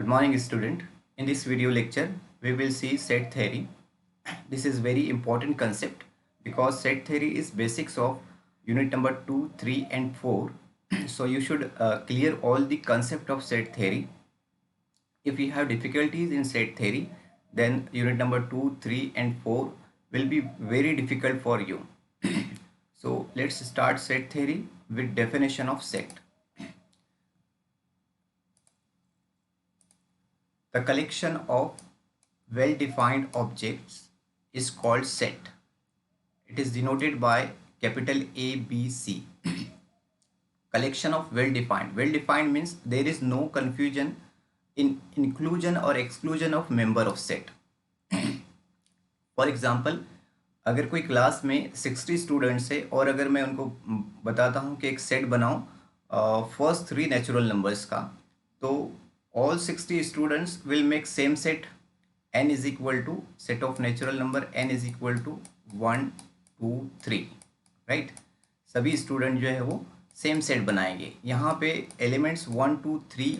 Good morning, student. In this video lecture, we will see set theory. This is very important concept because set theory is basics of unit number 2, 3 and 4. So you should clear all the concept of set theory. If you have difficulties in set theory, then unit number 2, 3 and 4 will be very difficult for you. So let's start set theory with definition of set. The collection of well-defined objects is called set. It is denoted by capital A, B, C. Collection of well-defined. Well-defined means there is no confusion in inclusion or exclusion of member of set. For example, अगर कोई class में 60 students है और अगर मैं उनको बताता हूँ कि एक सेट बनाओ फर्स्ट 3 नेचुरल नंबर्स का, तो all 60 students will make same set. n is equal to set of natural number n is equal to 1 2 3, right. सभी स्टूडेंट जो है वो सेम सेट बनाएंगे. यहाँ पे एलिमेंट्स 1 2 3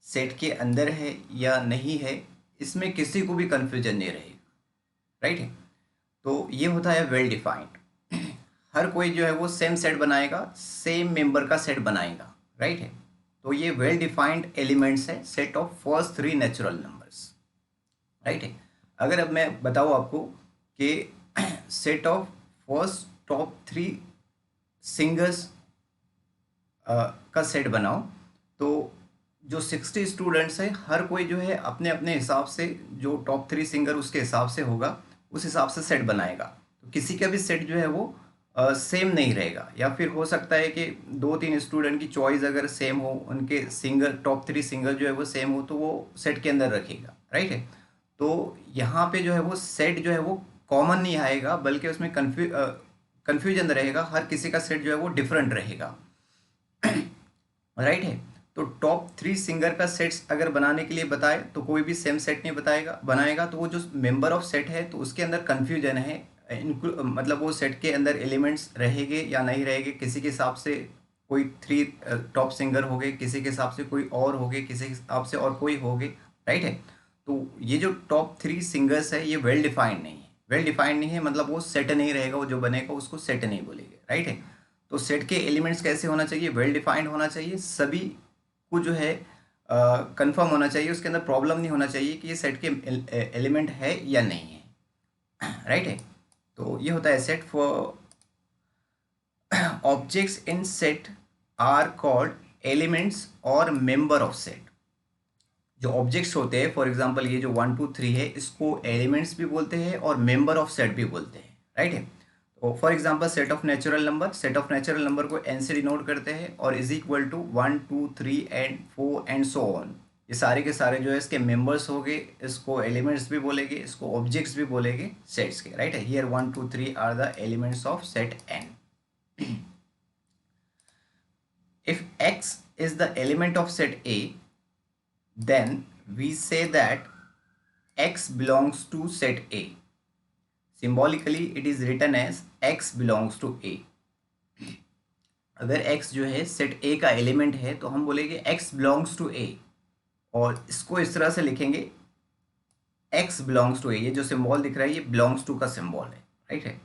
सेट के अंदर है या नहीं है, इसमें किसी को भी कंफ्यूजन नहीं रहेगा, राइट है. तो ये होता है वेल डिफाइंड. हर कोई जो है वो सेम सेट बनाएगा, सेम मेंबर का सेट बनाएगा, राइट है. तो ये वेल डिफाइंड एलिमेंट्स है set of first 3 natural numbers, right है. अगर अब मैं बताऊँ आपको कि set of first top 3 singers का सेट बनाओ, तो जो 60 स्टूडेंट्स है हर कोई जो है अपने अपने हिसाब से, जो टॉप 3 सिंगर उसके हिसाब से होगा, उस हिसाब से सेट बनाएगा. तो किसी का भी सेट जो है वो सेम नहीं रहेगा. या फिर हो सकता है कि 2-3 स्टूडेंट की चॉइस अगर सेम हो, उनके सिंगर टॉप 3 सिंगर जो है वो सेम हो, तो वो सेट के अंदर रखेगा, राइट है. तो यहाँ पे जो है वो सेट जो है वो कॉमन नहीं आएगा, बल्कि उसमें कन्फ्यूजन रहेगा. हर किसी का सेट जो है वो डिफरेंट रहेगा, राइट है. तो टॉप 3 सिंगर का सेट्स अगर बनाने के लिए बताए तो कोई भी सेम सेट नहीं बनाएगा. तो वो जो मेंबर ऑफ सेट है तो उसके अंदर कन्फ्यूजन है. मतलब वो सेट के अंदर एलिमेंट्स रहेंगे या नहीं रहेंगे. किसी के हिसाब से कोई 3 टॉप सिंगर हो गए, किसी के हिसाब से कोई और हो गए, किसी के हिसाब से और कोई हो गए, राइट है. तो ये जो टॉप 3 सिंगर्स है ये वेल डिफाइंड नहीं है. वेल डिफाइंड नहीं है मतलब वो सेट नहीं रहेगा, वो जो बनेगा उसको सेट नहीं बोलेंगे, राइट है. तो सेट के एलिमेंट्स कैसे होना चाहिए? वेल डिफाइंड होना चाहिए. सभी को जो है कंफर्म होना चाहिए, उसके अंदर प्रॉब्लम नहीं होना चाहिए कि ये सेट के एलिमेंट है या नहीं है, राइट है. तो ये होता है set. For objects in set are called elements और मेंबर ऑफ सेट. जो ऑब्जेक्ट्स होते हैं, फॉर एग्जांपल ये जो 1 2 3 है, इसको एलिमेंट्स भी बोलते हैं और मेंबर ऑफ सेट भी बोलते हैं, राइट है. तो for example set of natural number को n से डिनोट करते हैं और is equal to 1 2 3 and 4 and so on. ये सारे के सारे जो है इसके मेंबर्स हो गए, इसको एलिमेंट्स भी बोलेंगे, इसको ऑब्जेक्ट्स भी बोलेंगे सेट्स के, राइट है. Here 1 2 3 are the elements of set n. If x is the element of set A, then we say that x belongs to set A. Symbolically it is written as x belongs to A. अगर x जो है set A का element है तो हम बोलेंगे x belongs to A, और इसको इस तरह से लिखेंगे x belongs to A. ये जो सिंबल दिख रहा है ये belongs to का सिंबल है, राइट है.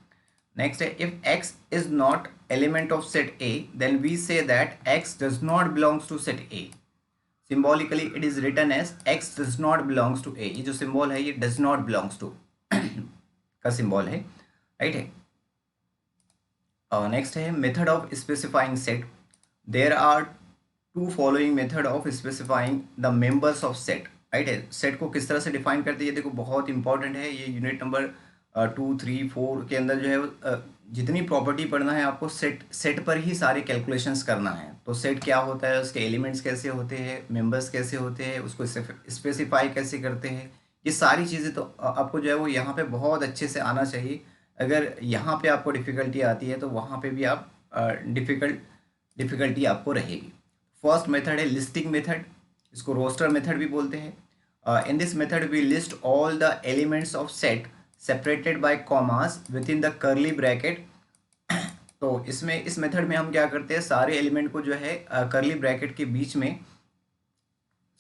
नेक्स्ट है, if x is not element of set A, then we say that x does not belongs to set A. Symbolically it is written as x does not belongs to A. ये जो symbol है ये does not belongs to का symbol है, right है. Next है method of specifying set. There are 2 following method of specifying the members of set, right है. Set को किस तरह से डिफाइन करते हैं ये देखो, बहुत इंपॉर्टेंट है. ये यूनिट नंबर 2 3 4 के अंदर जो है जितनी प्रॉपर्टी पढ़ना है आपको सेट पर ही सारे कैलकुलेशंस करना है. तो सेट क्या होता है, उसके एलिमेंट्स कैसे होते हैं, मेंबर्स कैसे होते हैं, उसको स्पेसिफाई कैसे करते हैं, ये सारी चीज़ें तो आपको जो है वो यहाँ पे बहुत अच्छे से आना चाहिए. अगर यहाँ पे आपको डिफ़िकल्टी आती है तो वहाँ पे भी आप डिफ़िकल्टी आपको रहेगी. फर्स्ट मेथड है लिस्टिंग मेथड, इसको रोस्टर मेथड भी बोलते हैं. In this method we list all the elements of set separated by commas within the curly bracket. तो इसमें इस मेथड में हम क्या करते हैं, सारे एलिमेंट को जो है कर्ली ब्रैकेट के बीच में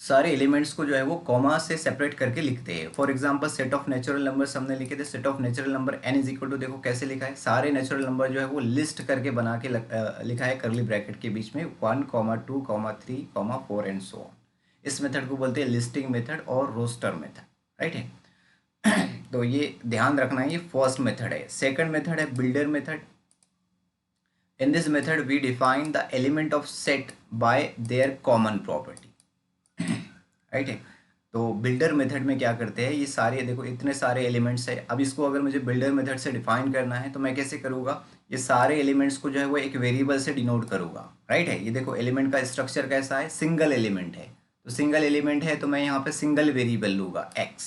सारे एलिमेंट्स को जो है वो कॉमा से सेपरेट करके लिखते हैं। For example set of natural numbers हमने लिखे थे, set of natural number n is equal to, देखो कैसे लिखा है, सारे नेचुरल नंबर जो है वो लिस्ट करके बना के लिखा है करली ब्रैकेट के बीच में 1, 2, 3, 4 एंड सो ऑन। इस मेथड को बोलते हैं लिस्टिंग मेथड और रोस्टर मेथड, राइट है। तो ये ध्यान रखना है, ये फर्स्ट मेथड है। सेकंड मेथड है builder method. In this method we define the element of set by their common property, right है। तो बिल्डर मेथड में क्या करते हैं, ये सारे देखो इतने सारे एलिमेंट्स है। अब इसको अगर मुझे बिल्डर मेथड से डिफाइन करना है तो मैं कैसे करूँगा, ये सारे एलिमेंट्स को जो है वो एक वेरिएबल से डिनोट करूँगा, राइट है। ये देखो एलिमेंट का स्ट्रक्चर कैसा है, सिंगल एलिमेंट है, तो सिंगल एलिमेंट है तो मैं यहाँ पे सिंगल वेरिएबल लूँगा x,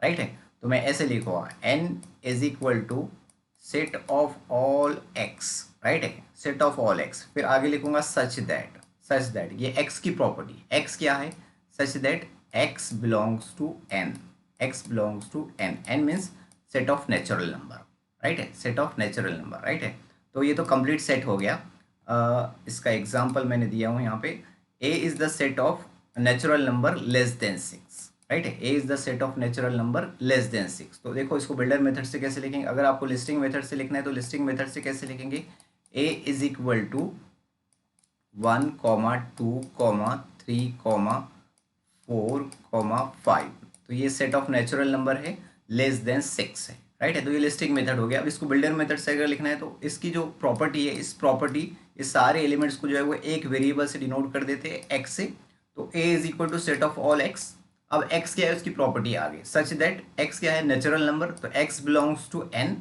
राइट है। तो मैं ऐसे लिखूँगा n is equal to set of all x, right है, सेट ऑफ ऑल x। फिर आगे लिखूँगा सच दैट ये x की प्रॉपर्टी, x क्या है, such that x belongs to n, x belongs to n, n means set of natural number, right है, set of natural number, right है। तो ये तो कंप्लीट सेट हो गया। इसका एग्जांपल मैंने दिया हूँ यहाँ पे, a is the set of natural number less than 6, right है, a is the set of natural number less than 6। तो देखो इसको बिल्डर मेथड से कैसे लिखेंगे, अगर आपको लिस्टिंग मेथड से लिखना है तो लिस्टिंग मेथड से कैसे लिखेंगे, a इज इक्वल टू 1, 2, 3, 4, 5। तो ये सेट ऑफ नेचुरल नंबर है लेस देन 6 है, राइट है। तो ये लिस्टिंग मेथड हो गया। अब इसको बिल्डर मेथड से अगर लिखना है तो इसकी जो प्रॉपर्टी है, इस प्रॉपर्टी इस सारे एलिमेंट्स को जो है वो एक वेरिएबल से डिनोट कर देते हैं x से। तो a is equal to set of all x। अब x क्या है, उसकी प्रॉपर्टी आ गई, सच दैट x क्या है, नेचुरल नंबर, तो x belongs to n,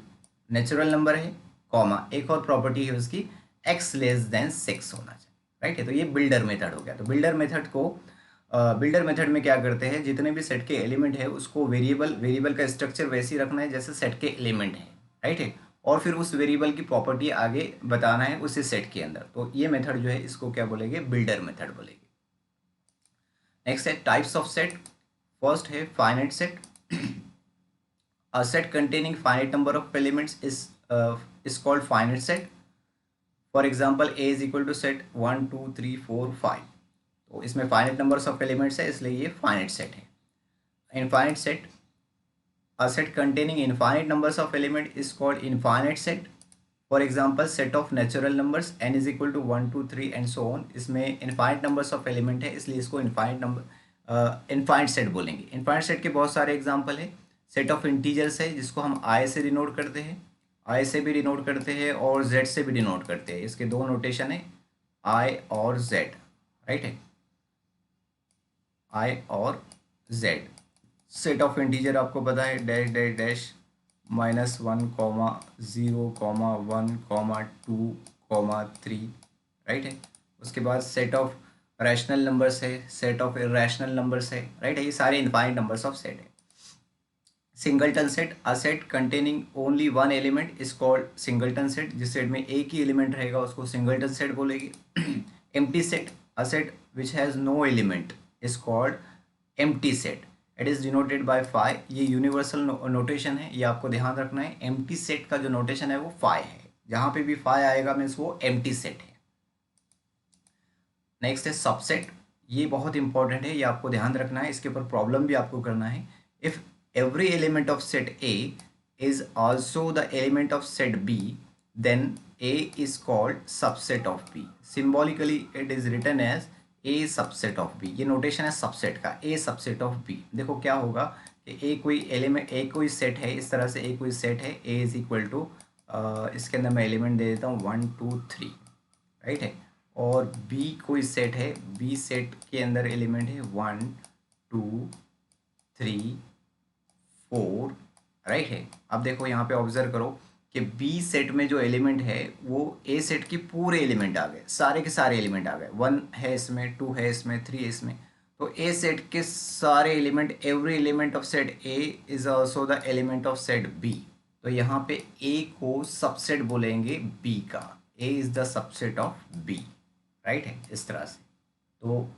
natural number है, कॉमा एक और प्रॉपर्टी है उसकी, x लेस देन 6 होना चाहिए, राइट है। तो ये बिल्डर मेथड हो गया। तो बिल्डर मेथड में क्या करते हैं, जितने भी सेट के एलिमेंट है उसको वेरिएबल का स्ट्रक्चर वैसे ही रखना है जैसे सेट के एलिमेंट है, राइट है, और फिर उस वेरिएबल की प्रॉपर्टी आगे बताना है उसी सेट के अंदर। तो ये मेथड जो है इसको क्या बोलेंगे, बिल्डर मेथड बोलेंगे। नेक्स्ट है टाइप्स ऑफ सेट। फर्स्ट है finite set. A set containing finite number of elements is called finite set. For example a is equal to set 1, 2, 3, 4, 5। तो इसमें फाइनाइट नंबर्स ऑफ एलिमेंट्स है इसलिए ये finite set है। Infinite set, a set containing infinite numbers of element is called infinite set. For example set of natural numbers n is equal to 1, 2, 3 and so on. इसमें infinite numbers of element है इसलिए इसको infinite set बोलेंगे। Infinite set के बहुत सारे example है। Set of integers है जिसको हम i से डिनोट करते हैं, i से भी डिनोट करते हैं और z से भी डिनोट करते हैं। इसके दो नोटेशन है, i और z, राइट है, i और z। सेट ऑफ इंटीजर आपको पता है, डैश डैश डैश -1, 0, 1, 2, 3, राइट है। उसके बाद सेट ऑफ रैशनल नंबर्स है, सेट ऑफ इरेशनल नंबर्स है, राइट है। ये सारे इनफाइनाइट नंबर्स ऑफ सेट है। Singleton set, a set containing only one element is called singleton set. जिस सेट में एक ही एलिमेंट रहेगा उसको सिंगलटन सेट बोलेगी। Empty set, a set which has no element is called empty set. It is denoted by phi. ये universal notation है, ये आपको ध्यान रखना है। एम्प्टी सेट का जो नोटेशन है वो फाई है, जहाँ पे भी फाई आएगा मीन्स वो एम्प्टी सेट है। नेक्स्ट है सबसेट। ये बहुत इंपॉर्टेंट है, ये आपको ध्यान रखना है, इसके ऊपर प्रॉब्लम भी आपको करना है। If every element of set A is also the element of set B, then A is called subset of B. Symbolically it is written as A subset of B. ये नोटेशन है subset का, A subset of B। देखो क्या होगा कि A कोई element, A कोई set है, इस तरह से A कोई सेट है, A इज इक्वल टू, इसके अंदर मैं एलिमेंट दे देता हूँ 1, 2, 3, राइट है। और B कोई सेट है, B सेट के अंदर एलिमेंट है 1, 2, 3, 4, राइट है। अब देखो यहाँ पे ऑब्जर्व करो कि बी सेट में जो एलिमेंट है वो ए सेट के पूरे एलिमेंट आ गए, सारे के सारे एलिमेंट आ गए। 1 है इसमें, 2 है इसमें, 3 है इसमें। तो ए सेट के सारे element, every element of set A is also the element of set B. तो यहाँ पे ए को सबसेट बोलेंगे बी का, A is the subset of B, right है, इस तरह से। तो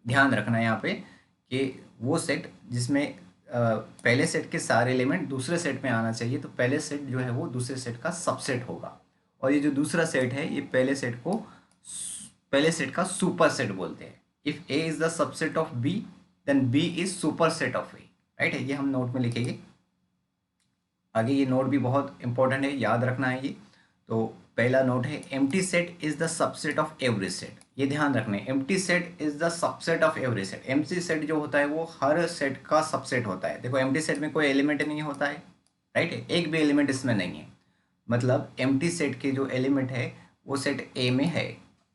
ध्यान रखना है यहाँ पे कि वो सेट जिसमें पहले सेट के सारे एलिमेंट दूसरे सेट में आना चाहिए, तो पहले सेट जो है वो दूसरे सेट का सबसेट होगा। और ये जो दूसरा सेट है ये पहले सेट का सुपर सेट बोलते हैं, if A is the subset of B then B is super set of A, right है। ये हम नोट में लिखेंगे आगे, ये नोट भी बहुत इंपॉर्टेंट है, याद रखना है ये। तो पहला नोट है empty set is the subset of every set, ये ध्यान रखना है। Empty set is the subset of every set, empty set जो होता है वो हर सेट का सबसेट होता है। देखो एम्प्टी सेट में कोई एलिमेंट नहीं होता है, राइट है, एक भी एलिमेंट इसमें नहीं है। मतलब एम्प्टी सेट के जो एलिमेंट है वो सेट ए में है,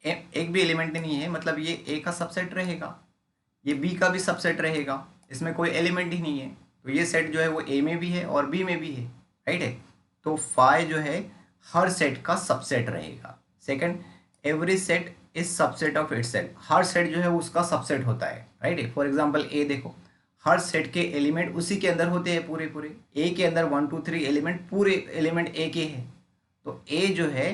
एक भी एलिमेंट नहीं है, मतलब ये ए का सबसेट रहेगा, ये बी का भी सबसेट रहेगा, इसमें कोई एलिमेंट ही नहीं है। तो ये सेट जो है वो ए में भी है और बी में भी है, राइट है। तो फाई जो है हर सेट का सबसेट रहेगा। Second, every set is subset of itself, her set जो है उसका सबसेट होता है, राइट है। फॉर एग्जांपल ए देखो, हर सेट के एलिमेंट उसी के अंदर होते हैं, पूरे पूरे ए के अंदर 1 2 3 एलिमेंट, पूरे एलिमेंट ए के हैं। तो ए जो है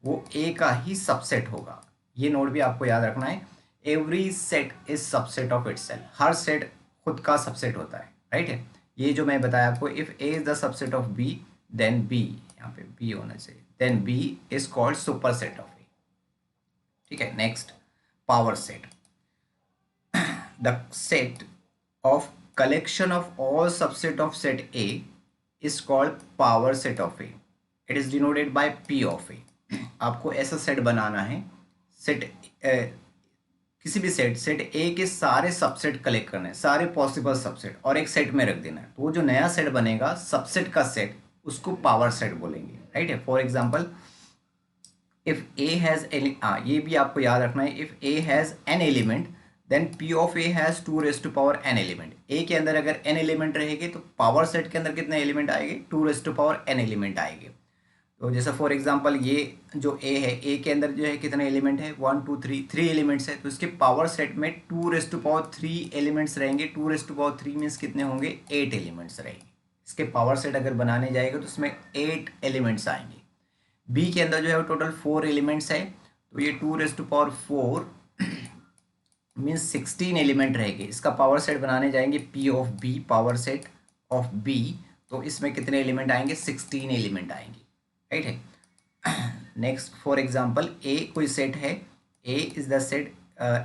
वो ए का ही सबसेट होगा, ये नोट भी आपको याद रखना है। Every set is subset of itself, her set खुद का सबसेट होता है, राइट है। ये जो मैं बताया आपको, if A is the subset of B then B, यहाँ पे बी होना चाहिए, then B is called super set of A, ठीक है। Next, power set, the set of collection of all subset of set A is called power set of A. It is denoted by P of A. आपको ऐसा set बनाना है, set किसी भी set A के सारे subset collect करने हैं, सारे पॉसिबल सबसेट, और एक सेट में रख देना है। तो वो जो नया सेट बनेगा सबसेट का सेट, उसको पावर सेट बोलेंगे, राइट है। For example, if A has, ये भी आपको याद रखना है, if A has N element then P of A has 2 raise to power N element. A के अंदर अगर एन एलिमेंट रहेंगे तो पावर सेट के अंदर कितने एलिमेंट आएंगे, 2 raise to power N element आएंगे। तो जैसे फॉर एग्जांपल ये जो ए है, ए के अंदर जो है कितने एलिमेंट है, 1 2 3, 3 एलिमेंट्स है। तो इसके पावर सेट में 2 रेज टू पावर 3 एलिमेंट्स रहेंगे, 2 रेज टू पावर 3 मीन्स कितने होंगे, 8 एलिमेंट्स रहेंगे। इसके पावर सेट अगर बनाने जाएगा तो इसमें 8 एलिमेंट्स आएंगे। बी के अंदर जो है वो टोटल 4 एलिमेंट्स है, तो ये 2 raise to power 4 means 16 element रहेंगे। इसका पावर सेट बनाने जाएंगे P of B, power set of B, तो इसमें कितने एलिमेंट आएंगे, 16 एलिमेंट आएंगे, राइट है। नेक्स्ट, फॉर एग्जांपल ए कोई सेट है, A is the set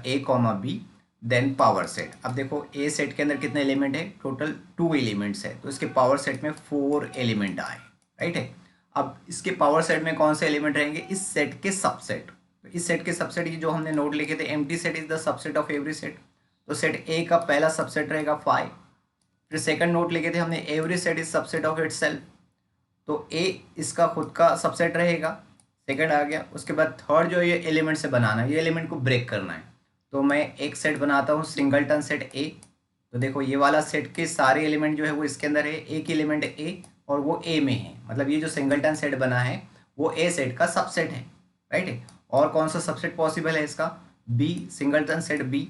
A comma B then power set. अब देखो ए सेट के अंदर कितने एलिमेंट है, टोटल 2 एलिमेंट्स है, तो इसके पावर सेट में 4 एलिमेंट आए, राइट है। अब इसके पावर सेट में कौन से एलिमेंट रहेंगे, इस सेट के सबसेट। तो इस सेट के सबसेट, ये जो हमने नोट लिखे थे, empty set is the subset of every set, तो सेट ए का पहला सबसेट रहेगा 5। फिर सेकंड नोट लिखे थे हमने, every set is subset of itself, तो ए इसका खुद का सबसेट रहेगा, सेकंड आ गया। उसके बाद थर्ड जो ये एलिमेंट से बनाना है, ये एलिमेंट को ब्रेक करना है, तो मैं एक सेट बनाता हूँ सिंगलटन सेट ए। तो देखो ये वाला सेट के सारे एलिमेंट जो है वो इसके अंदर है, एक एलिमेंट ए और वो ए में है, मतलब ये जो सिंगलटन सेट बना है वो ए सेट का सबसेट है, राइट है। और कौन सा सबसेट पॉसिबल है इसका, बी, सिंगलटन सेट बी।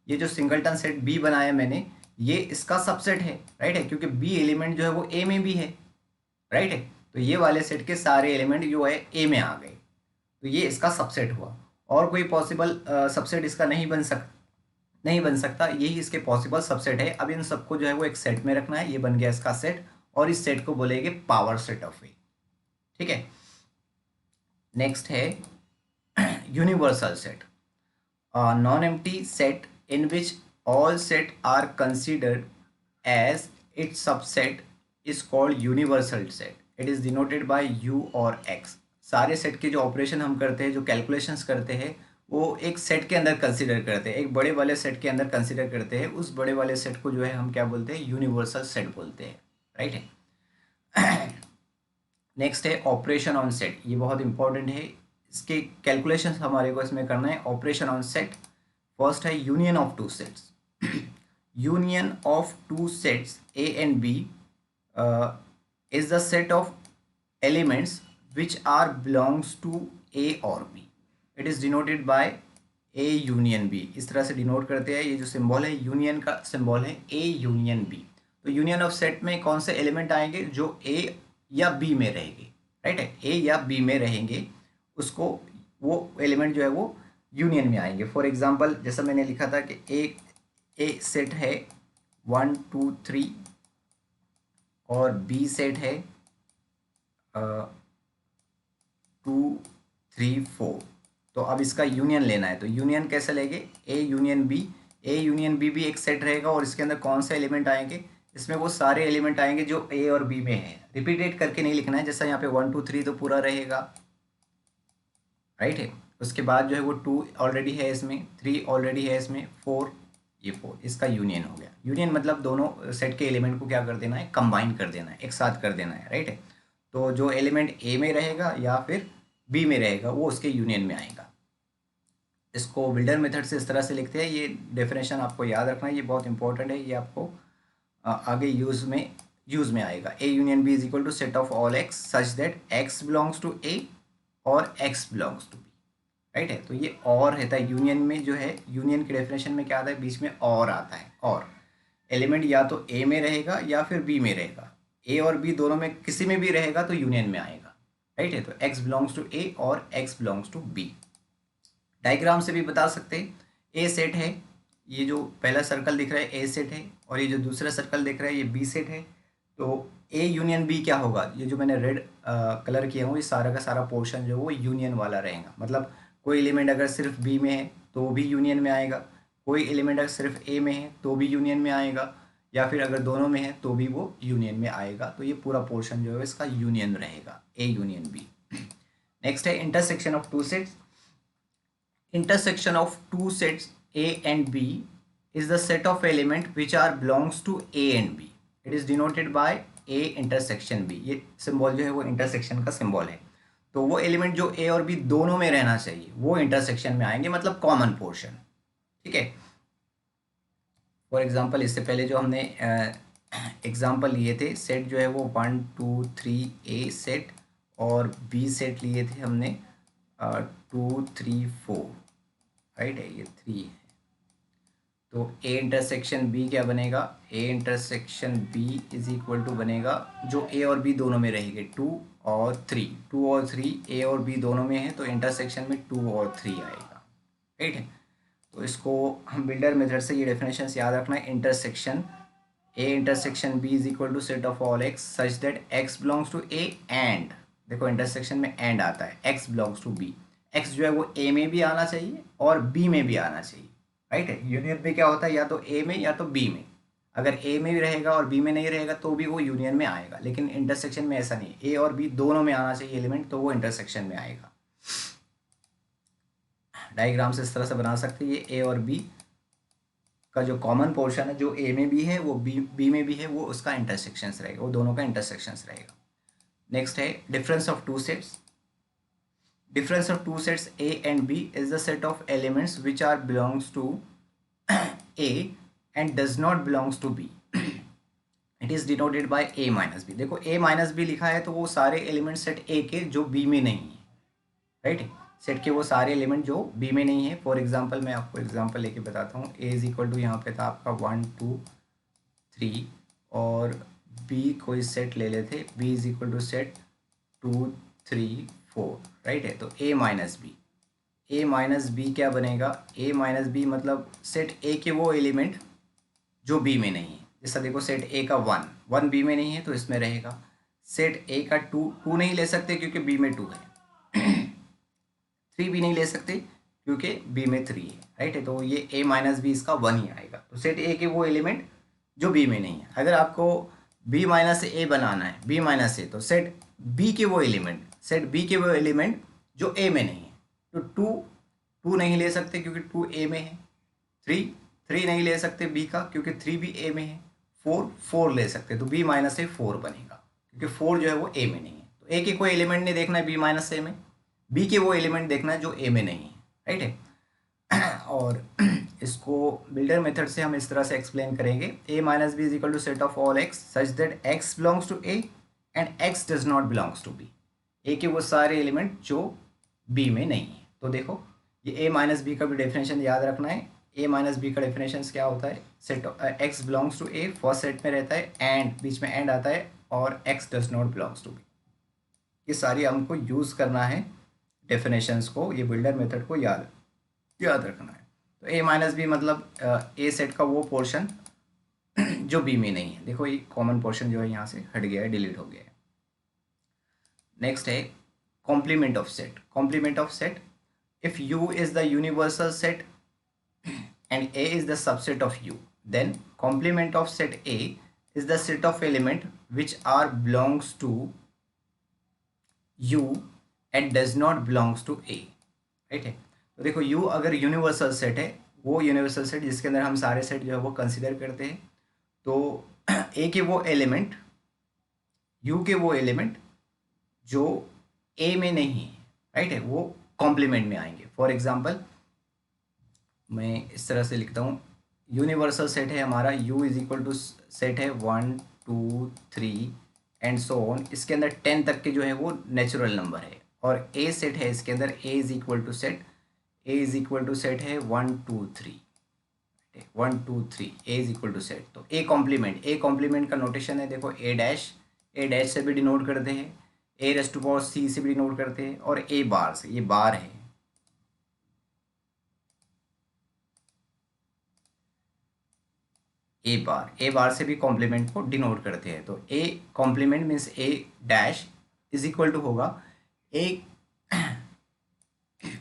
ये जो सिंगलटन सेट बी बनाया मैंने, ये इसका सबसेट है, राइट है, क्योंकि बी एलिमेंट जो है वो ए में भी है, राइट है। तो ये वाले सेट के सारे एलिमेंट जो है ए में आ गए, तो ये इसका सबसेट हुआ। और कोई पॉसिबल सबसेट इसका नहीं बन सकता, यही इसके पॉसिबल सबसेट है। अब इन सबको जो है वो एक सेट में रखना है, ये बन गया इसका सेट, और इस सेट को बोलेंगे पावर सेट ऑफ ए, ठीक है। नेक्स्ट है universal set, non empty set in which all set are considered as its subset is called universal set. It is denoted by U और एक्स। सारे सेट के जो ऑपरेशन हम करते हैं, जो कैलकुलेशंस करते हैं, वो एक सेट के अंदर कंसिडर करते हैं, एक बड़े वाले सेट के अंदर कंसिडर करते हैं। उस बड़े वाले सेट को जो है हम क्या बोलते हैं, यूनिवर्सल सेट बोलते हैं, राइट है। नेक्स्ट है ऑपरेशन ऑन सेट, ये बहुत इंपॉर्टेंट है, इसके कैलकुलेशन हमारे को इसमें करना है। ऑपरेशन ऑन सेट, फर्स्ट है union of two sets. Union of two sets A and B is the set of elements which are belongs to A और B. It is denoted by A union B, इस तरह से denote करते हैं। ये जो symbol है union का सिंबल है ए यूनियन बी। तो यूनियन ऑफ सेट में कौन से एलिमेंट आएंगे, जो ए या बी में रहेंगे, राइट है, ए या बी में रहेंगे, उसको वो एलिमेंट जो है वो यूनियन में आएंगे। फॉर एग्जांपल, जैसा मैंने लिखा था कि ए सेट है 1 2 3 और बी सेट है 2 3 4, तो अब इसका यूनियन लेना है, तो यूनियन कैसे लेंगे, A union B. A union B भी एक सेट रहेगा और इसके अंदर कौन से एलिमेंट आएंगे, इसमें वो सारे एलिमेंट आएंगे जो ए और बी में है। रिपीटेड करके नहीं लिखना है, जैसा यहाँ पे 1 2 3 तो पूरा रहेगा, राइट है। उसके बाद जो है वो 2 ऑलरेडी है इसमें, 3 ऑलरेडी है इसमें, 4, ये 4, इसका यूनियन हो गया। यूनियन मतलब दोनों सेट के एलिमेंट को क्या कर देना है, कंबाइन कर देना है, एक साथ कर देना है, राइट है। तो जो एलिमेंट ए में रहेगा या फिर बी में रहेगा वो उसके यूनियन में आएगा। इसको बिल्डर मेथड से इस तरह से लिखते हैं। ये डेफिनेशन आपको याद रखना है, ये बहुत इंपॉर्टेंट है, ये आपको आगे यूज में आएगा। A union B is equal to set of all x such that x belongs to A और X belongs to B, right है। तो ये और रहता है यूनियन में, जो है यूनियन के डेफिनेशन में क्या आता है, बीच में और आता है, और एलिमेंट या तो ए में रहेगा या फिर बी में रहेगा। ए और बी दोनों में किसी में भी रहेगा तो यूनियन में आएगा, राइट है। तो एक्स बिलोंग्स टू ए और X belongs to B. Diagram से भी बता सकते हैं, ए सेट है, ये जो पहला सर्कल दिख रहा है ए सेट है, और ये जो दूसरा सर्कल दिख रहा है ये बी सेट है। तो ए यूनियन बी क्या होगा, ये जो मैंने रेड कलर किया हूँ, ये सारा का सारा पोर्शन जो है वो यूनियन वाला रहेगा। मतलब कोई एलिमेंट अगर सिर्फ बी में है तो भी यूनियन में आएगा, कोई एलिमेंट अगर सिर्फ ए में है तो भी यूनियन में आएगा, या फिर अगर दोनों में है तो भी वो यूनियन में आएगा। तो ये पूरा पोर्शन जो है इसका यूनियन रहेगा, ए यूनियन बी। नेक्स्ट है intersection of two sets. Intersection of two sets A and B is the set of element which are belongs to A and B. It is denoted by A intersection B. ये symbol जो है वो intersection का symbol है। तो वो element जो A और B दोनों में रहना चाहिए वो इंटरसेक्शन में आएंगे, मतलब कॉमन पोर्शन, ठीक है। फॉर एग्जांपल इससे पहले जो हमने एग्जांपल लिए थे, सेट जो है वो 1 2 3 A सेट और B सेट लिए थे हमने 2 3 4, राइट है, ये 3 है। तो ए इंटरसेक्शन बी क्या बनेगा, A intersection B is equal to बनेगा, जो ए और बी दोनों में रहेंगे 2 और 3, 2 और 3 ए और बी दोनों में है तो इंटरसेक्शन में 2 और 3 आएगा, राइट है। तो इसको हम बिल्डर मेथड से ये डेफिनेशन याद रखना है, intersection A intersection B is equal to set of all x such that x belongs to A and, देखो इंटरसेक्शन में एंड आता है, X belongs to B. X जो है वो ए में भी आना चाहिए और बी में भी आना चाहिए, राइट है। यूनियन में क्या होता है, या तो ए में या तो बी में। अगर ए में भी रहेगा और बी में नहीं रहेगा तो भी वो यूनियन में आएगा, लेकिन इंटरसेक्शन में ऐसा नहीं है, ए और बी दोनों में आना चाहिए एलिमेंट, तो वो इंटरसेक्शन में आएगा। डायग्राम से इस तरह से बना सकते हैं, ये ए और बी का जो कॉमन पोर्शन है, जो ए में भी है वो बी में भी है, वो उसका इंटरसेक्शन रहेगा, वो दोनों का इंटरसेक्शन रहेगा। नेक्स्ट है difference of two sets. Difference of two sets A and B is the set of elements which are belongs to A and does not belongs to B. It is denoted by A minus B. देखो A minus B लिखा है तो वो सारे element set A के जो B में नहीं है, राइट। सेट के वो सारे एलिमेंट जो B में नहीं है। फॉर एग्जांपल मैं आपको एग्जांपल लेके बताता हूँ। A इज इक्वल टू यहाँ पे था आपका 1 2 3 और B कोई सेट ले लेते, B is equal to set 2 3 4, right है। तो ए माइनस बी क्या बनेगा, ए माइनस बी मतलब सेट ए के वो एलिमेंट जो बी में नहीं है। जैसा देखो सेट ए का 1 बी में नहीं है तो इसमें रहेगा। सेट ए का 2 नहीं ले सकते क्योंकि बी में 2 है। 3 भी नहीं ले सकते क्योंकि बी में 3 है, राइट है। तो ये ए माइनस बी इसका 1 ही आएगा। तो सेट ए के वो एलिमेंट जो बी में नहीं है। अगर आपको बी माइनस ए बनाना है, बी माइनस ए, तो सेट बी के वो एलिमेंट जो ए में नहीं है। तो 2 नहीं ले सकते क्योंकि 2 ए में है। 3 नहीं ले सकते बी का क्योंकि 3 भी ए में है। 4 ले सकते, तो बी माइनस ए 4 बनेगा क्योंकि 4 जो है वो ए में नहीं है। तो ए के कोई एलिमेंट नहीं देखना है बी माइनस ए में, बी के वो एलिमेंट देखना है जो ए में नहीं है, राइट है। और इसको बिल्डर मेथड से हम इस तरह से एक्सप्लेन करेंगे, A minus B is equal to set of all x such that x belongs to A and x does not belongs to B. A के वो सारे एलिमेंट जो बी में नहीं है। तो देखो ये ए माइनस बी का भी डेफिनेशन याद रखना है। ए माइनस बी का डेफिनेशन क्या होता है, set X belongs to A first set में रहता है एंड बीच में एंड आता है और X does not belongs to B. ये सारी हमको यूज़ करना है डेफिनेशंस को, ये बिल्डर मेथड को याद रखना है। तो ए माइनस बी मतलब ए सेट का वो पोर्शन जो बी में नहीं है। देखो ये कॉमन पोर्शन जो है यहाँ से हट गया है, डिलीट हो गया है। नेक्स्ट है complement of set. Complement of set if U is the universal set and A is the subset of U, then complement of set A is the set of element which are belongs to U and does not belongs to A, right है। तो देखो U अगर universal set है, वो universal set जिसके अंदर हम सारे सेट जो है वो कंसिडर करते हैं, तो A के वो एलिमेंट, U के वो एलिमेंट जो A में नहीं है, राइट है, वो कॉम्प्लीमेंट में आएंगे। फॉर एग्जाम्पल मैं इस तरह से लिखता हूँ, यूनिवर्सल सेट है हमारा U is equal to set है 1 2 3 एंड सो ऑन, इसके अंदर 10 तक के जो है वो नेचुरल नंबर है, और A सेट है इसके अंदर A is equal to set, A is equal to set है 1 2 3, 1 2 3 A is equal to set. तो A कॉम्प्लीमेंट, A कॉम्प्लीमेंट का नोटेशन है देखो A डैश से भी डिनोट करते हैं, A raise to power C से भी डिनोट करते हैं, और A बार से, ये बार है, ए बार से भी कॉम्प्लीमेंट को डिनोट करते हैं। तो A complement means A dash is equal to होगा ए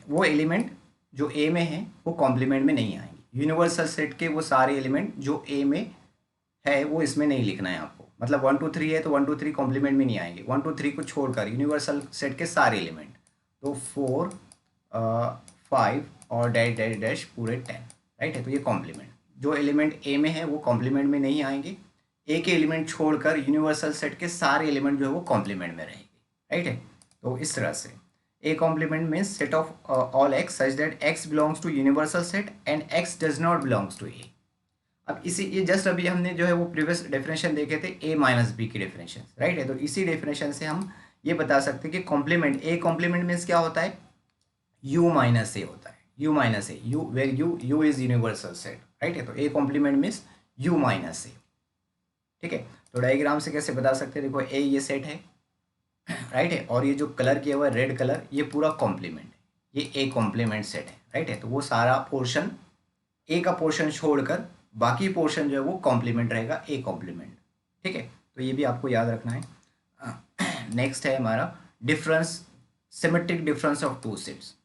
वो एलिमेंट जो ए में है वो कॉम्प्लीमेंट में नहीं आएंगे। यूनिवर्सल सेट के वो सारे एलिमेंट जो ए में है वो इसमें नहीं लिखना है आपको, मतलब 1 2 3 है तो 1 2 3 कॉम्प्लीमेंट में नहीं आएंगे, 1 2 3 को छोड़कर यूनिवर्सल सेट के सारे एलिमेंट, तो 4 5 और डैश डैश डैश पूरे 10, राइट है। तो ये कॉम्प्लीमेंट, जो एलिमेंट ए में है वो कॉम्प्लीमेंट में नहीं आएंगे, ए के एलिमेंट छोड़कर यूनिवर्सल सेट के सारे एलिमेंट जो है वो कॉम्प्लीमेंट में रहेंगे, राइट है। तो इस तरह से A complement means set of all x such that x belongs to universal set and x does not belongs to A. अब इसी, ये जस्ट अभी हमने जो है वो प्रीवियस डेफिनेशन देखे थे ए माइनस बी की डेफिनेशन, राइट है। तो इसी डेफिनेशन से हम ये बता सकते हैं कि कॉम्प्लीमेंट, ए कॉम्प्लीमेंट मीन्स क्या होता है, यू माइनस ए होता है, U minus A, U where U is universal set, right है। तो A complement means U minus A, ठीक है। तो डायग्राम से कैसे बता सकते हैं, देखो ए ये सेट है, राइट है, और ये जो कलर किया हुआ है रेड कलर, ये पूरा कॉम्प्लीमेंट है, ये ए कॉम्प्लीमेंट सेट है, राइट है। तो वो सारा पोर्शन, ए का पोर्शन छोड़कर बाकी पोर्शन जो है वो कॉम्प्लीमेंट रहेगा, ए कॉम्प्लीमेंट, ठीक है। तो ये भी आपको याद रखना है। नेक्स्ट है हमारा difference, symmetric difference of two sets.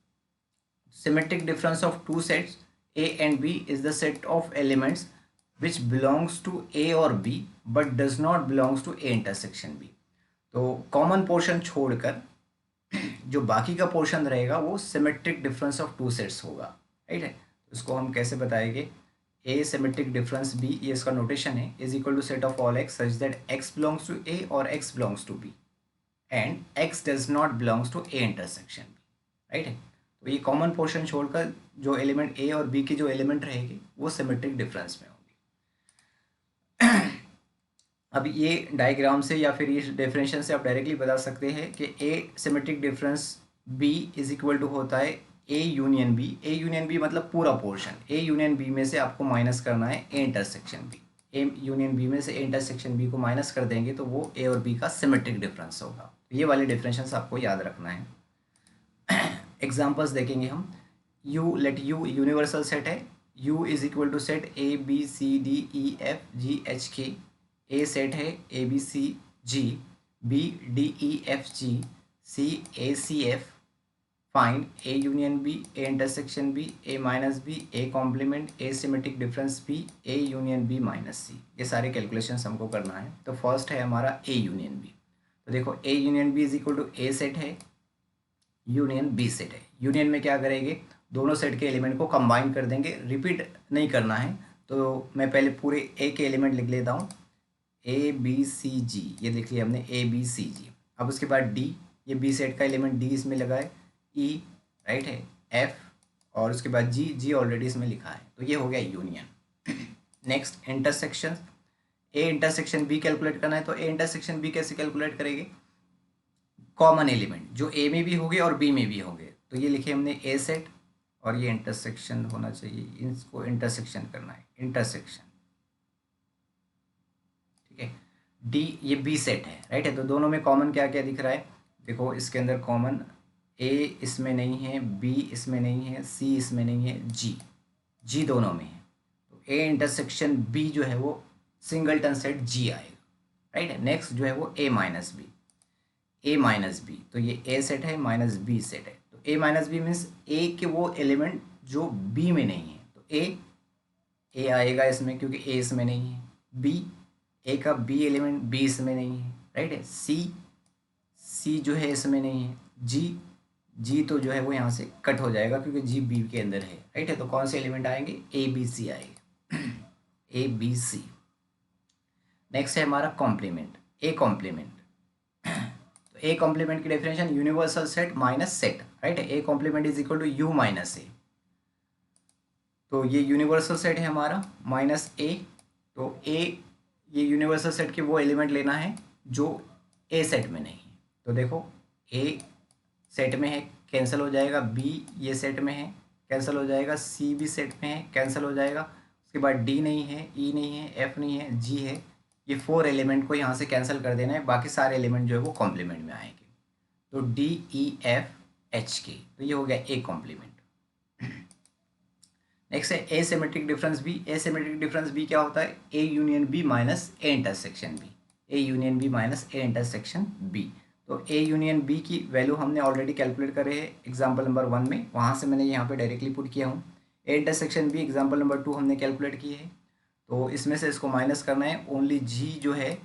Symmetric difference of two sets A and B is the set of elements which belongs to A or B but does not belongs to A intersection B। तो common portion छोड़कर जो बाकी का portion रहेगा वो symmetric difference of two sets होगा, right है। उसको हम कैसे बताएंगे, A सिमेट्रिक डिफरेंस B, ये इसका नोटेशन है, is equal to set of all x such that x belongs to A और X belongs to B and x does not belongs to A intersection B, right है। तो ये common portion छोड़कर जो element ए और B के जो element रहेंगे वो सिमेट्रिक डिफरेंस में होंगे। अब ये डायग्राम से या फिर ये डेफिनेशन से आप डायरेक्टली बता सकते हैं कि A symmetric difference B is equal to होता है A union B. A union B मतलब पूरा पोर्शन, ए यूनियन बी में से आपको माइनस करना है A intersection B, A union B में से ए इंटरसेक्शन बी को माइनस कर देंगे तो वो ए और बी का सिमेट्रिक डिफरेंस होगा। ये वाले डेफिनेशन आपको याद रखना है। एग्जाम्पल्स देखेंगे हम, U let U universal set है, U is equal to set A B C D E F G H K, A set है A B C G, B D E F G, C A C F, find A union B, A intersection B, A minus B, A complement, A symmetric difference B, A union B minus C. ये सारे calculation हमको करना है। तो first है हमारा ए union B. तो देखो A union B is equal to A set है, यूनियन बी सेट है। यूनियन में क्या करेंगे, दोनों सेट के एलिमेंट को कंबाइन कर देंगे, रिपीट नहीं करना है। तो मैं पहले पूरे ए के एलिमेंट लिख लेता हूँ, ए बी सी जी, ये लिख लिया हमने ए बी सी जी। अब उसके बाद डी, ये बी सेट का एलिमेंट डी इसमें लगा है, ई राइट है, एफ, और उसके बाद जी, जी ऑलरेडी इसमें लिखा है। तो ये हो गया union. Next intersection, A intersection B calculate करना है। तो ए इंटरसेक्शन बी कैसे कैलकुलेट करेंगे, कॉमन एलिमेंट जो ए में भी होंगे और बी में भी होंगे। तो ये लिखे हमने ए सेट, और ये इंटरसेक्शन होना चाहिए, इसको इंटरसेक्शन करना है, इंटरसेक्शन, ठीक है। डी ये बी सेट है, राइट है। तो दोनों में कॉमन क्या क्या दिख रहा है, देखो इसके अंदर कॉमन ए इसमें नहीं है, बी इसमें नहीं है, सी इसमें नहीं है, जी, जी दोनों में है। तो ए इंटरसेक्शन बी जो है वो सिंगलटन सेट जी आएगा, राइट है। नेक्स्ट जो है वो ए minus B, A minus B, तो ये ए सेट है माइनस बी सेट है। तो ए माइनस बी मीन्स ए के वो एलिमेंट जो बी में नहीं है, तो ए आएगा इसमें क्योंकि ए इसमें नहीं है। बी, ए का बी एलिमेंट बी इसमें नहीं है, राइट है। सी जो है इसमें नहीं है। जी तो जो है वो यहाँ से कट हो जाएगा क्योंकि जी बी के अंदर है, राइट है। तो कौन से एलिमेंट आएंगे, ए बी सी आएंगे, ए बी सी। नेक्स्ट है हमारा कॉम्प्लीमेंट, ए कॉम्प्लीमेंट। तो ए कॉम्प्लीमेंट की definition universal set minus set, right है। A complement is equal to U minus A. तो ये यूनिवर्सल सेट है हमारा माइनस ए। तो ए, ये यूनिवर्सल सेट के वो एलिमेंट लेना है जो ए सेट में नहीं है। तो देखो ए सेट में है, कैंसिल हो जाएगा। बी ये सेट में है, कैंसिल हो जाएगा। सी भी सेट में है, कैंसिल हो जाएगा। उसके बाद डी नहीं है, ई नहीं है, एफ नहीं है, जी है। ये 4 एलिमेंट को यहाँ से कैंसिल कर देना है, बाकी सारे एलिमेंट जो है वो कॉम्प्लीमेंट में आएंगे। तो डी ई एफ एच के, तो ये हो गया ए कॉम्प्लीमेंट। नेक्स्ट है asymmetric difference B. Asymmetric difference B क्या होता है, A union B minus A intersection B. A union B minus A intersection B. तो ए यूनियन बी की वैल्यू हमने ऑलरेडी कैलकुलेट करे है एग्जाम्पल नंबर 1 में, वहाँ से मैंने यहाँ पे डायरेक्टली पुट किया हूँ। A intersection B example number 2 हमने कैलकुलेट की है। तो इसमें से इसको माइनस करना है, ओनली जी जो है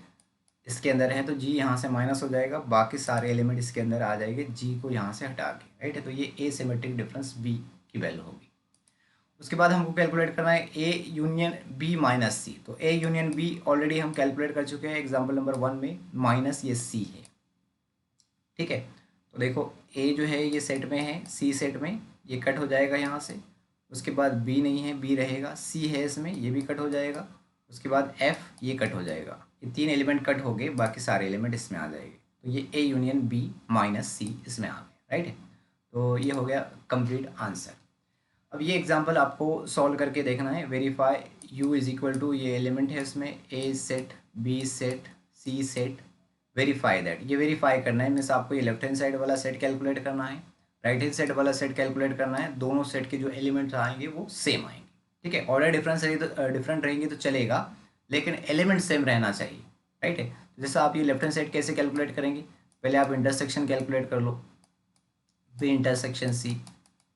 इसके अंदर है, तो जी यहाँ से माइनस हो जाएगा, बाकी सारे एलिमेंट इसके अंदर आ जाएंगे जी को यहाँ से हटा के, राइट है। तो ये एसिमेट्रिक डिफरेंस बी की वैल्यू होगी। उसके बाद हमको कैलकुलेट करना है ए यूनियन बी माइनस सी। तो ए यूनियन बी ऑलरेडी हम कैलकुलेट कर चुके हैं एग्जाम्पल नंबर 1 में, माइनस ये सी है, ठीक है। तो देखो ए जो है ये सेट में है, सी सेट में, ये कट हो जाएगा यहाँ से। उसके बाद बी नहीं है, बी रहेगा। सी है इसमें, ये भी कट हो जाएगा। उसके बाद एफ, ये कट हो जाएगा। ये 3 एलिमेंट कट हो गए, बाकी सारे एलिमेंट इसमें आ जाएंगे। तो ये ए यूनियन बी माइनस सी इसमें आ गए, राइट है। तो ये हो गया कंप्लीट आंसर। अब ये एग्जांपल आपको सॉल्व करके देखना है। Verify u is equal to, ये एलिमेंट है इसमें, A set, B set, C set, verify that. ये वेरीफाई करना है, मीन्स आपको ये लेफ्ट हैंड साइड वाला सेट कैलकुलेट करना है, राइट हैंड साइड वाला सेट कैलकुलेट करना है। दोनों सेट के जो एलिमेंट्स आएंगे वो सेम आएंगे, ठीक है। ऑर्डर डिफरेंस रही तो डिफरेंट रहेंगे तो चलेगा, लेकिन एलिमेंट सेम रहना चाहिए, राइट है। तो जैसे आप ये लेफ्ट हैंड साइड कैसे कैलकुलेट करेंगे, पहले आप इंटरसेक्शन कैलकुलेट कर लो, बी इंटरसेक्शन सी।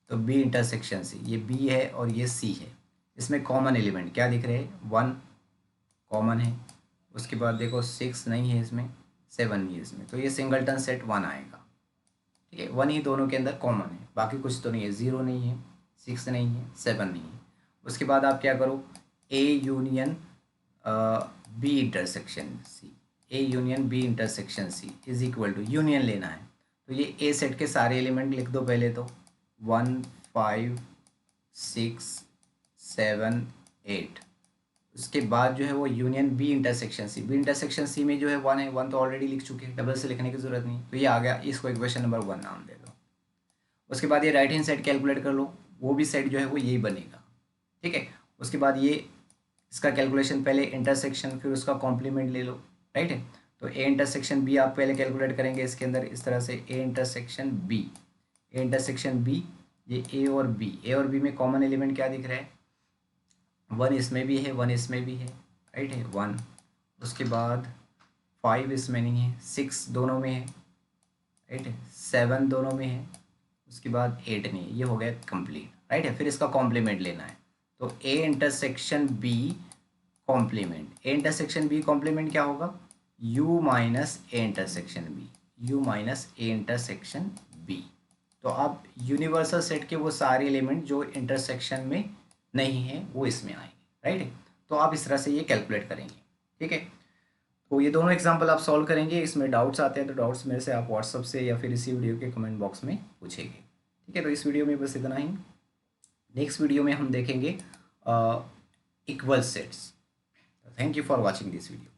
तो बी इंटरसेक्शन सी, ये बी है और ये सी है। इसमें कॉमन एलिमेंट क्या दिख रहे हैं, 1 कॉमन है। उसके बाद देखो 6 नहीं है इसमें, 7 नहीं है इसमें, तो ये सिंगलटन सेट 1 आएगा, ठीक है। 1 ही दोनों के अंदर कॉमन है, बाकी कुछ तो नहीं है। 0 नहीं है, 6 नहीं है, 7 नहीं है। उसके बाद आप क्या करो, A union B intersection C, A union B intersection C is equal to, union लेना है। तो ये ए सेट के सारे एलिमेंट लिख दो पहले तो, 1 5 6 7 8। उसके बाद जो है वो union B intersection C. B intersection C में जो है 1 है, 1 तो ऑलरेडी लिख चुके हैं, डबल से लिखने की जरूरत नहीं। तो ये आ गया, इसको इक्वेशन नंबर 1 नाम दे दो। उसके बाद ये राइट हैंड साइड कैलकुलेट कर लो, वो भी सेट जो है वो यही बनेगा, ठीक है। उसके बाद ये इसका कैलकुलेशन, पहले इंटरसेक्शन फिर उसका कॉम्प्लीमेंट ले लो, राइट है। तो ए इंटरसेक्शन बी आप पहले कैलकुलेट करेंगे इसके अंदर इस तरह से, A intersection B, A intersection B, ये ए और बी, ए और बी में कॉमन एलिमेंट क्या दिख रहा है, 1 इसमें भी है, 1 इसमें भी है, राइट है, 1। उसके बाद 5 इसमें नहीं है, 6 दोनों में है, राइट है, 7 दोनों में है। उसके बाद 8 नहीं है। ये हो गया कंप्लीट, राइट है। फिर इसका कॉम्प्लीमेंट लेना है, तो A intersection B complement, A intersection B complement क्या होगा, u minus A intersection B, u minus A intersection B. तो अब यूनिवर्सल सेट के वो सारे एलिमेंट जो इंटरसेक्शन में नहीं है वो इसमें आएंगे, राइट है। तो आप इस तरह से ये कैलकुलेट करेंगे, ठीक है। तो ये दोनों एग्जांपल आप सॉल्व करेंगे। इसमें डाउट्स आते हैं तो डाउट्स मेरे से आप व्हाट्सअप से या फिर इसी वीडियो के कमेंट बॉक्स में पूछेंगे, ठीक है। तो इस वीडियो में बस इतना ही। नेक्स्ट वीडियो में हम देखेंगे equal sets. Thank you for watching this video.